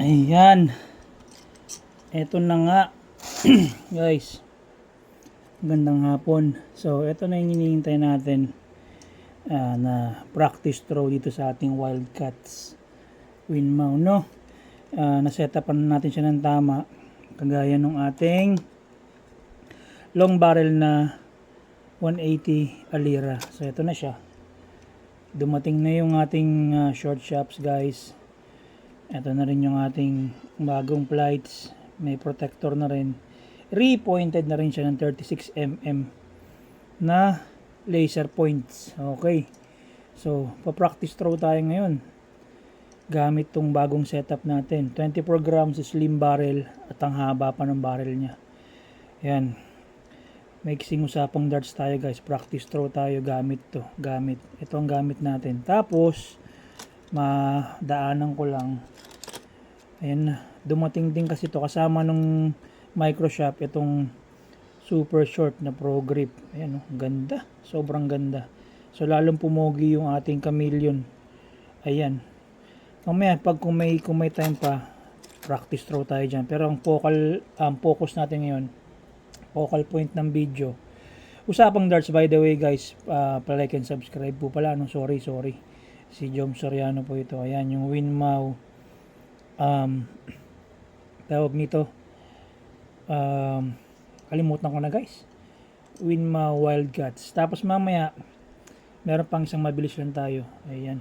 Ayan, eto na nga guys, gandang hapon. So eto na yung hinihintay natin na practice throw dito sa ating Wildcats Winmau, no? Na-setupan natin siya ng tama, kagaya nung ating long barrel na 180 Alira. So eto na siya, dumating na yung ating short shops guys. Ito na rin yung ating bagong flights. May protector na rin. Re-pointed na rin siya ng 36mm na laser points. Okay. So, pa-practice throw tayo ngayon. Gamit tong bagong setup natin. 24 grams slim barrel at ang haba pa ng barrel niya. Yan. May kising usapang darts tayo guys. Practice throw tayo gamit to. Ito ang gamit natin. Tapos, madaanan ko lang. Ayan na, dumating din kasi to kasama nung Microshop itong super short na Pro Grip. Ayan oh, ganda, sobrang ganda. So lalong pumogi yung ating chameleon. Ayan. Mamaya pag kung may time pa, practice throw tayo diyan. Pero ang focus natin ngayon, focal point ng video. Usapang darts, by the way guys, pa-like and subscribe po pala. No, sorry. Si Jom Soriano po ito. Ayan yung Winmau. Tawag nito, kalimutan ko na guys, Winmau Wildcats. Tapos mamaya meron pang isang mabilis lang tayo, ayan,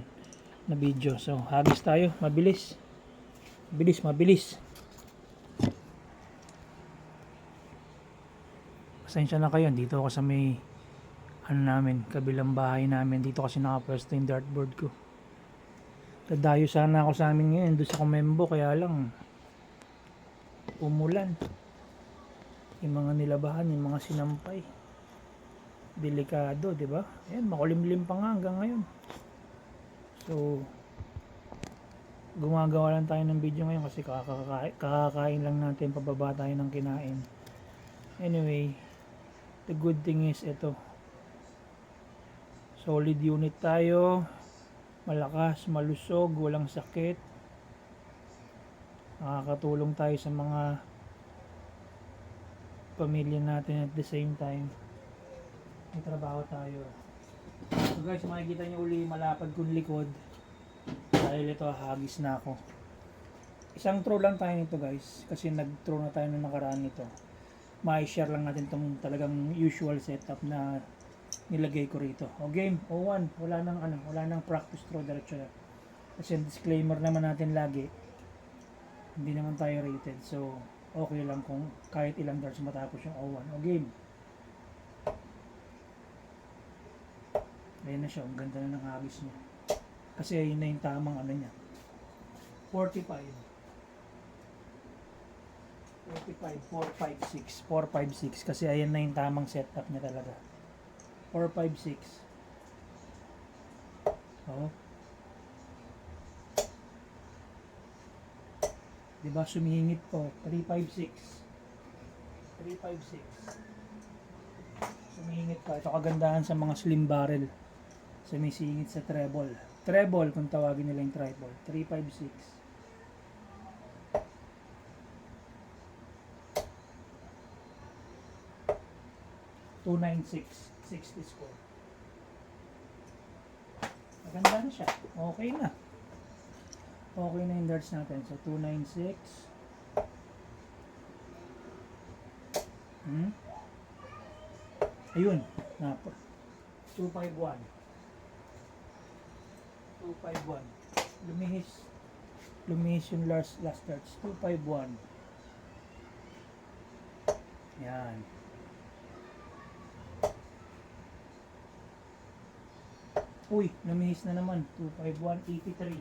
na video. So hagis tayo, mabilis. Pasensya na kayo, dito ako sa may namin, kabilang bahay namin. Dito kasi nakapwesto yung dartboard ko. Dadayo sana ako sa amin ngayon doon sa Comembo, kaya lang umulan. Yung mga nilabahan, yung mga sinampay, delikado, di ba? Ayan, makulimlim pa nga hanggang ngayon. So gumagawa lang tayo ng video ngayon kasi kakakain lang natin, pababa tayo ng kinain. Anyway, the good thing is ito, solid unit tayo, malakas, malusog, walang sakit. Nakakatulong tayo sa mga pamilya natin at the same time may trabaho tayo. So guys, makikita nyo uli malapad kong likod dahil ito, hagis na ako. Isang throw lang tayo nito guys, kasi nag-throw na tayo nung nakaraan nito. Ma-share lang natin itong talagang usual setup na nilagay ko rito. O game, O1, wala nang practice throw, diretso na. Kasi disclaimer naman natin lagi, hindi naman tayo rated. So, okay lang kung kahit ilang darts matapos yung O1. O game. Ayan na siya, ang ganda na ng hagis niya. Kasi yun na yung tamang niya. 45, 456 kasi ayan na yung tamang setup niya talaga. 456. Oh. Diba sumingit po? 356. Sumingit pa. Ito kagandahan sa mga slim barrel. Sumisingit sa treble. Treble kung tawagin nila yung treble. 356. 296. 60 score. Maganda na siya. Okay na. Okay na yung darts natin. So 296. Ayun. 251. Lumihis yung last darts. 251. Yan. Uy, lumihis na naman. 251, 83.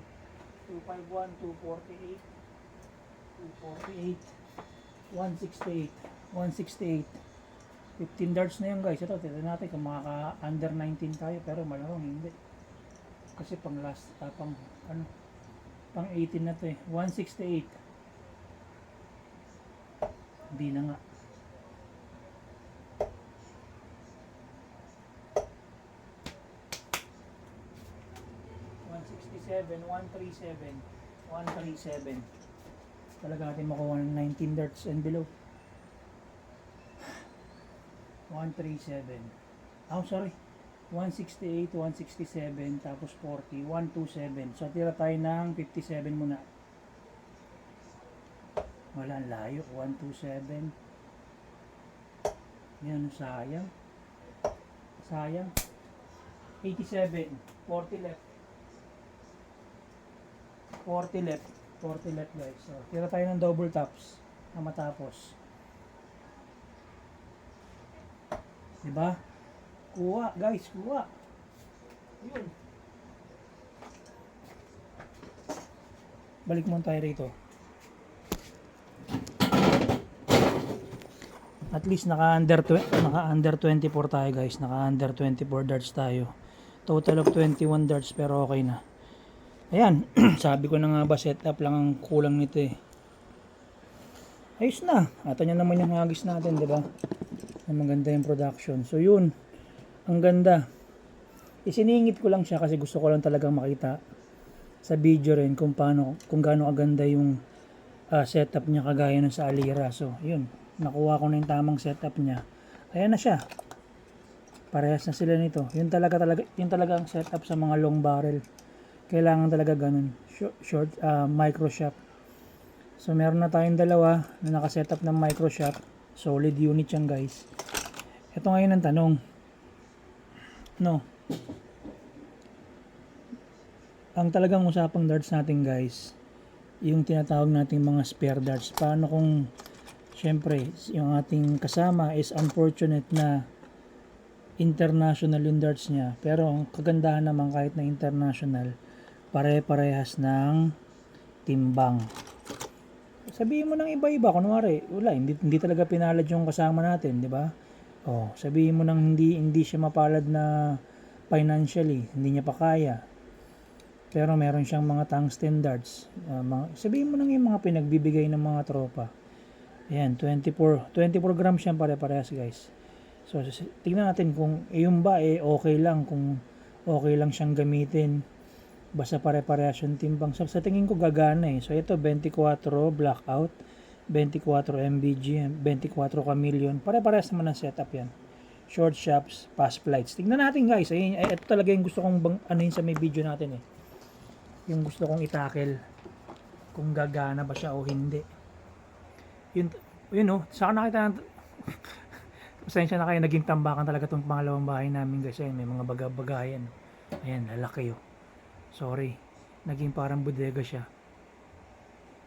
251, 248, 168. 15 darts na yun guys. Ito, tignan natin kung makaka under 19 tayo, pero malamang hindi. Kasi pang last, pang 18 na to eh. 168. Hindi na nga. 137, 137. talaga natin makuha ng 19 darts and below. 137. Oh, sorry. 168, 167, tapos 40, 127. So, tira tayo ng 57 muna. Wala, layo. 127. Yan, sayang. Sayang. 87. 40 left. 40 left. 40 left, guys. So, tira tayo ng double taps na matapos. Diba? Kuha, guys. Kuha. Yun. Balik mo tayo rito. At least naka-under 24 tayo, guys. Naka-under 24 darts tayo. Total of 21 darts, pero okay na. Ayan. Sabi ko na nga ba, setup lang ang kulang nito eh. Ayos na. Ata nyo naman yung hagis natin, di ba? Maganda yung production. So yun. Ang ganda. Isiningit ko lang siya kasi gusto ko lang talagang makita sa video rin kung gaano kaganda yung setup niya kagaya ng sa Alira. So yun. Nakuha ko na yung tamang setup niya. Ayan na siya. Parehas na sila nito. Yun talaga ang setup sa mga long barrel. Kailangan talaga ganun. Short micro shop. So meron na tayong dalawa na naka-setup ng micro shop. Solid unit yan, guys. Ito ngayon ang tanong. No. Ang talagang usapang darts natin, guys, yung tinatawag nating mga spare darts. Paano kung syempre yung ating kasama is unfortunate na international yung darts niya, pero ang kagandahan naman kahit na international, pare-parehas ng timbang. Sabihin mo ng iba-iba, kunwari, wala, hindi talaga pinalad yung kasama natin, di ba? Oh, sabihin mo nang hindi siya mapalad na financially, hindi niya pa kaya. Pero meron siyang mga tungsten darts. Sabihin mo nang yung mga pinagbibigay ng mga tropa. Ayan, 24 grams yan pare-parehas, guys. So, tingnan natin kung yung ba okay lang, kung okay lang siyang gamitin. Basta pare-parehas yung timbang. So, sa tingin ko gagana eh. So, ito 24 blackout, 24 MBG, 24 chameleon. Pare-parehas naman ang setup yan. Short shops, fast flights. Tingnan natin, guys. Ito talaga yung gusto kong anuhin sa may video natin eh. Yung gusto kong itakel. Kung gagana ba siya o hindi. Yun oh. Saka nakita pasensya na kayo, naging tambakan talaga itong pangalawang bahay namin, guys. Ayan, may mga bagabagayan. Ayan, lalaki oh. Sorry, naging parang bodega siya.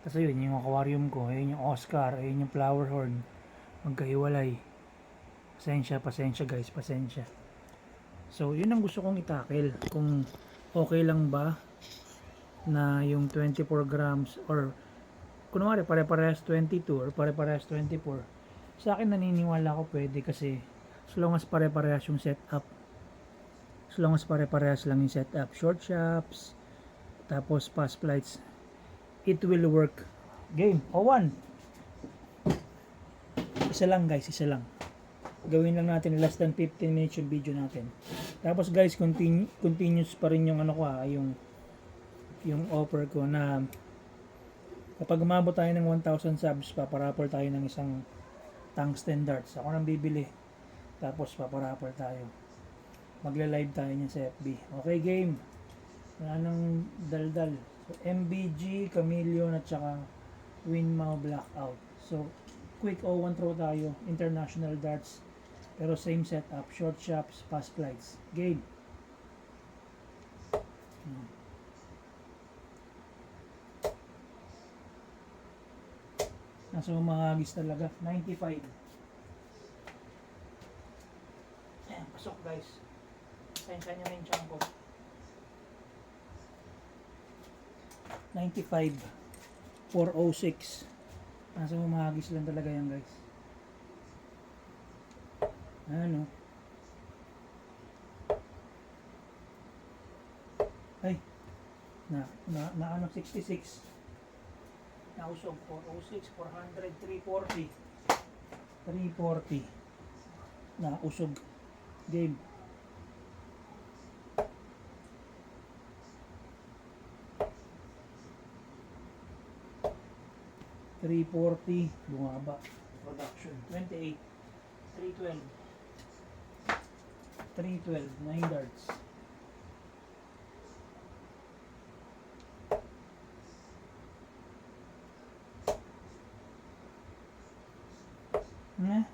Tapos yun, yung aquarium ko, ayun yung Oscar, ayun yung flower horn. Magkahiwalay. Pasensya guys, pasensya. So, yun ang gusto kong itakil. Kung okay lang ba na yung 24 grams or kunwari pare-parehas 22 or pare-parehas 24. Sa akin naniniwala ko pwede kasi so long as pare-parehas yung setup. So long as pare-parehas lang yung setup, short shops, tapos fast flights, it will work. Game, one. Isa lang, guys, isa lang. Gawin lang natin less than 15 minutes yung video natin. Tapos guys, continuous pa rin yung ano ko yung offer ko na kapag umabot tayo ng 1,000 subs, paparapper tayo ng isang tungsten darts. Ako nang bibili. Tapos paparapper tayo. Magla-live tayo niya sa FB. Okay, game. Wala nang daldal. So, MBG, chameleon, at saka Winmau blackout. So, quick 01 throw tayo. International darts. Pero same setup. Short shops, fast flights. Game. Nasa umahagis talaga. 95. Ayan, pasok guys. Sensya nyo na yung tiyan ko. 95. 406. Nasa umahagis lang talaga yan guys. Ano? Ay. Na ano 66. Nausog 406, 400, 340. 340. Nausog. Game. 340, bumaba. Production, 28, 312, 312, 9 darts. Nga,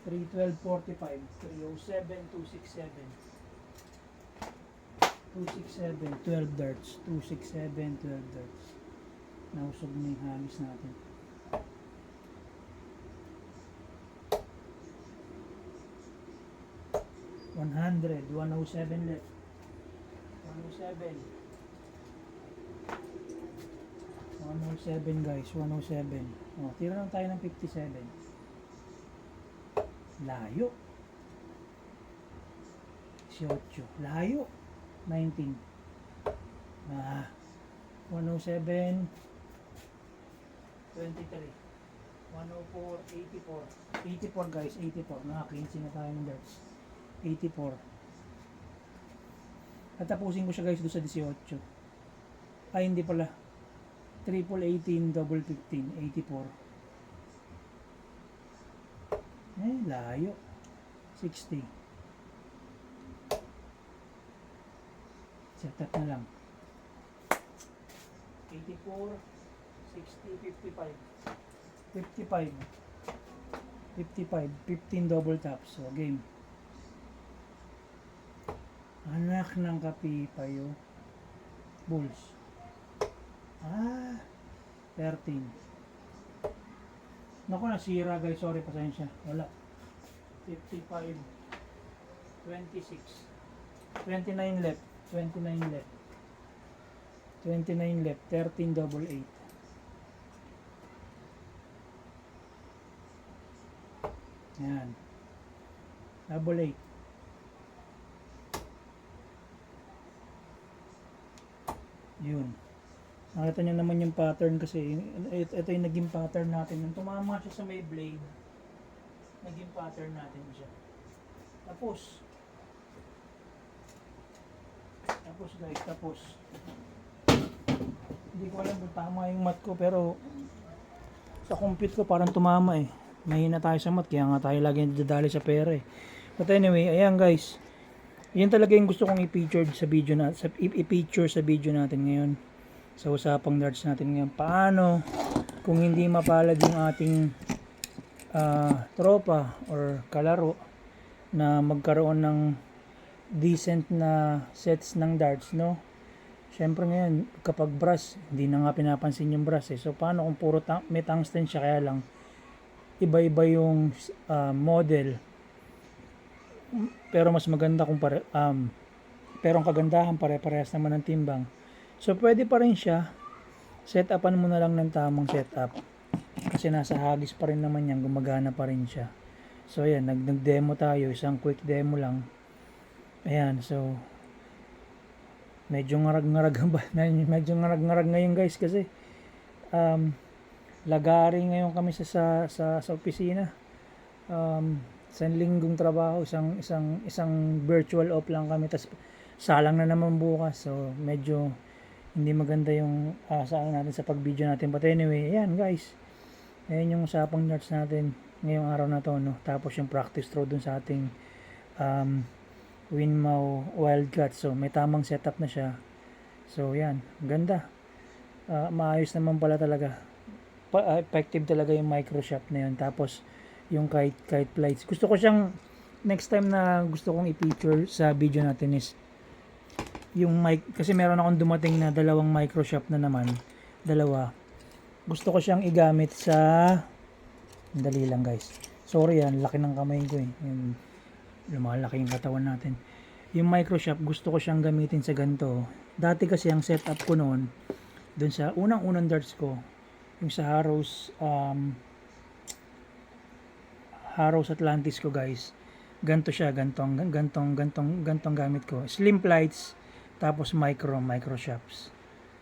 312, 45, 307, 267. 267, 12 darts. 267, 12 darts. Nausog na yung halis natin. $100, 107 left. 107. 107 guys, 107. Oh, tira lang tayo ng 57. Layo. 18. Layo. 19. 107. 23. 104, 84. 84 guys, 84. Nakakinsi na tayo ng darts. 84. Tatapusin ko siya guys doon sa 18. Ay, hindi pala. Triple 18, double 15, 84. Layo. 60. Set up na lang. 84, 60, 55. 55. 55. 15 double taps. So, game. Anak ng kapipayo. Bulls. 13. Naku, nasira guys. Sorry, pasensya. Wala. 55. 26. 29 left. 29 left. 29 left. 13 double 8. Yan. Double 8. Yun. Nakita nyo naman yung pattern kasi ito yung naging pattern natin. Nung tumama siya sa may blade, naging pattern natin siya. Tapos guys, hindi ko alam kung tama yung mat ko, pero sa compute ko parang tumama eh. Mahina tayo sa mat, kaya nga tayo lagi nadadali sa pera eh. But anyway, ayan guys. Yan talaga yung gusto kong i-feature sa video natin ngayon. Sa usapang darts natin ngayon. Paano kung hindi mapalad yung ating tropa or kalaro na magkaroon ng decent na sets ng darts, no? Syempre ngayon, kapag brass, hindi na nga pinapansin yung brass eh. So paano kung puro may tungsten siya, kaya lang iba-iba yung model, pero mas maganda kung pero ang kagandahan pare-parehas naman ng timbang. So pwede pa rin siya, set upan mo na lang ng tamang setup kasi nasa hagis pa rin naman yan, gumagana pa rin siya. So ayan, nag-demo tayo, isang quick demo lang. Ayan, so medyo ngarag-ngarag ngayon guys kasi lagari ngayon kami sa opisina. Isang linggong trabaho, isang virtual off lang kami, tas salang na naman bukas. So medyo hindi maganda yung saan natin sa pag-video natin. But anyway, ayan guys, ayan yung usapang darts natin ngayong araw na to, no? Tapos yung practice throw dun sa ating Winmau Wildcat. So may tamang setup na siya. So yan, ganda. Maayos naman pala talaga. Effective talaga yung micro shop na yun. Tapos yung kite plates, gusto ko siyang next time na gusto kong i-feature sa video natin is yung mic, kasi meron akong dumating na dalawang micro shop na naman, dalawa. Gusto ko siyang igamit sa, dali lang guys, sorry yan, laki ng kamay ko eh, yung lumalaki yung katawan natin. Yung micro shop, gusto ko siyang gamitin sa ganito. Dati kasi ang setup ko noon dun sa unang darts ko, yung sa Harrows Atlantis ko guys, ganto siya, gantong gamit ko, slim plates, tapos micro shops.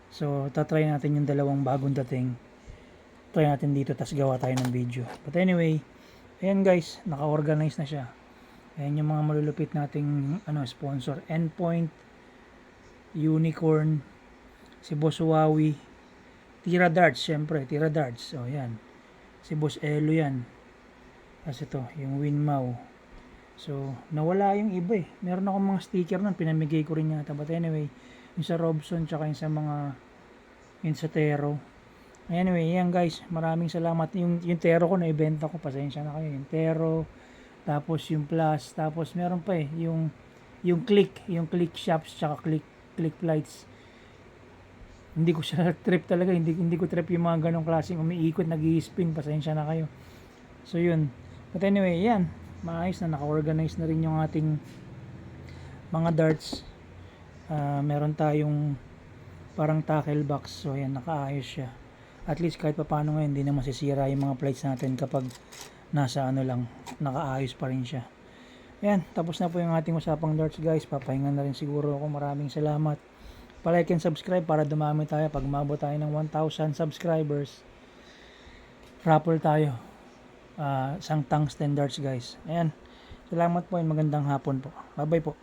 So tatry natin yung dalawang bagong dating, try natin dito, tas gawa tayo ng video. But anyway, ayan guys, naka-organize na siya. Ayan yung mga malulupit nating sponsor, Endpoint, Unicorn, si Boss Huawei, Tira darts, syempre, tira darts. So, yan. Si Boss Elo yan. Tapos ito, yung Winmow. So, nawala yung iba eh. Meron akong mga sticker nun, pinamigay ko rin yata. But anyway, yung sa Robson, tsaka yung sa mga, yung sa Tero. Anyway, yan guys, maraming salamat. Yung Tero ko, naibenta ko, pasensya na kayo. Yung Tero, tapos yung Plus, tapos meron pa eh, yung Click Shops, tsaka Click Flights. Hindi ko siya trip talaga, hindi ko trip yung mga ganong klaseng umiikot, nag-i-spin, pasensya na kayo. So yun. But anyway, yan. Maayos na, naka-organize na rin yung ating mga darts. Meron tayong parang tackle box. So yan, nakaayos siya. At least kahit papaano ngayon, hindi na masisira yung mga plates natin kapag nasa ano lang, nakaayos pa rin siya. Yan, tapos na po yung ating usapang darts guys. Papahinga na rin siguro ako. Maraming salamat. Pa-like and subscribe para dumami tayo. Pag umabot tayo ng 1,000 subscribers, raffle tayo. Isang tungsten darts guys. Ayan. Salamat po and magandang hapon po. Bye bye po.